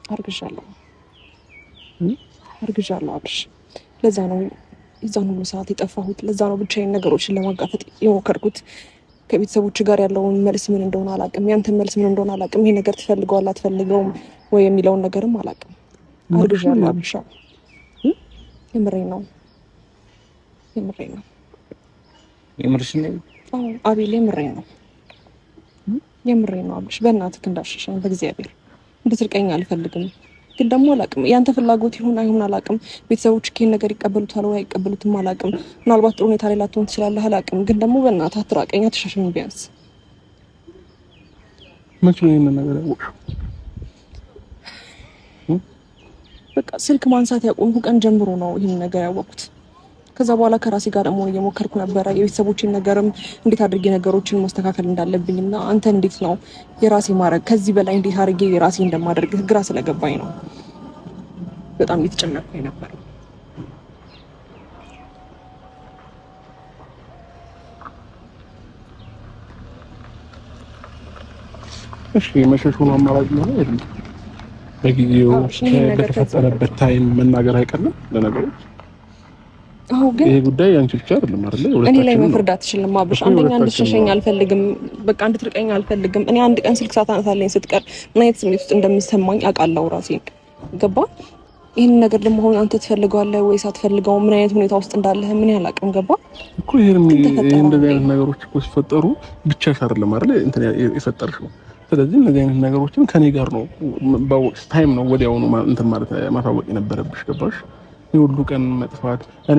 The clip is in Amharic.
አርግዣለሁ አብርሽ። ለዛ ነው የዛን ሁሉ ሰዓት የጠፋሁት። ለዛ ነው ብቻዬን ነገሮችን ለማጋፈጥ የሞከርኩት። ከቤተሰቦች ጋር ያለውን መልስ ምን እንደሆነ አላውቅም። ያንተን መልስ ምን እንደሆነ አላውቅም። ይሄ ነገር ትፈልገዋለህ አትፈልገውም ወይ የሚለውን ነገርም አላውቅም። አርግዣለሁ አብርሽ። የምሬን ነው። የምርሽ ነው? አዎ አቤል፣ የምሬን ነው አብርሽ። በእናትህ እንዳሸሸኝ በእግዚአብሔር እንድትርቀኝ አልፈልግም። ግን ደግሞ አላውቅም ያንተ ፍላጎት ይሁን አይሁን አላውቅም። ቤተሰቦች ይሄን ነገር ይቀበሉታል ወይ አይቀበሉትም አላውቅም። ምናልባት ጥሩ ሁኔታ ላይ ላትሆን ትችላለህ አላውቅም። ግን ደግሞ በእናትህ አትራቀኝ፣ አትሸሸኝ። ቢያንስ መቼ ነው ይሄን ነገር ያወቅሽው? በቃ ስልክ ማንሳት ያቆምኩ ቀን ጀምሮ ነው ይሄን ነገር ያወቅኩት። ከዛ በኋላ ከራሴ ጋር ደግሞ እየሞከርኩ ነበረ የቤተሰቦችን ነገርም እንዴት አድርጌ ነገሮችን ማስተካከል እንዳለብኝና አንተን እንዴት ነው የራሴ ማድረግ ከዚህ በላይ እንዴት አድርጌ የራሴ እንደማደርግ ግራ ስለገባኝ ነው በጣም እየተጨነቅኩኝ ነበር። እሺ መሸሹን አማራጭ ነው አይደል? በጊዜው በተፈጠረበት ታይም መናገር አይቀርም ለነገሮች። አዎ ግን ይሄ ጉዳይ አንቺ ብቻ አይደለም አይደል? እኔ ላይ መፍረድ አትችልም አብርሽ። አንደኛ እንድትሸሸኝ አልፈልግም፣ በቃ እንድትርቀኝ አልፈልግም። እኔ አንድ ቀን ስልክ ሳታነሳለኝ ስትቀር ምን አይነት ስሜት ውስጥ እንደምሰማኝ አውቃለሁ ራሴን። ገባ? ይሄን ነገር ደግሞ አሁን አንተ ትፈልገዋለህ ወይስ አትፈልገውም? ምን አይነት ሁኔታ ውስጥ እንዳለህ ምን ያላቅም። ገባ እኮ ይሄ እንደዚህ አይነት ነገሮች እኮ ሲፈጠሩ ብቻሽ አይደለም አይደል እንትን የፈጠርሽው። ስለዚህ እነዚህ አይነት ነገሮችን ከኔ ጋር ነው ባወቅሽ ታይም ነው ወዲያውኑ እንትን ማለት ማሳወቅ የነበረብሽ። ገባሽ? የሁሉ ቀን መጥፋት እኔ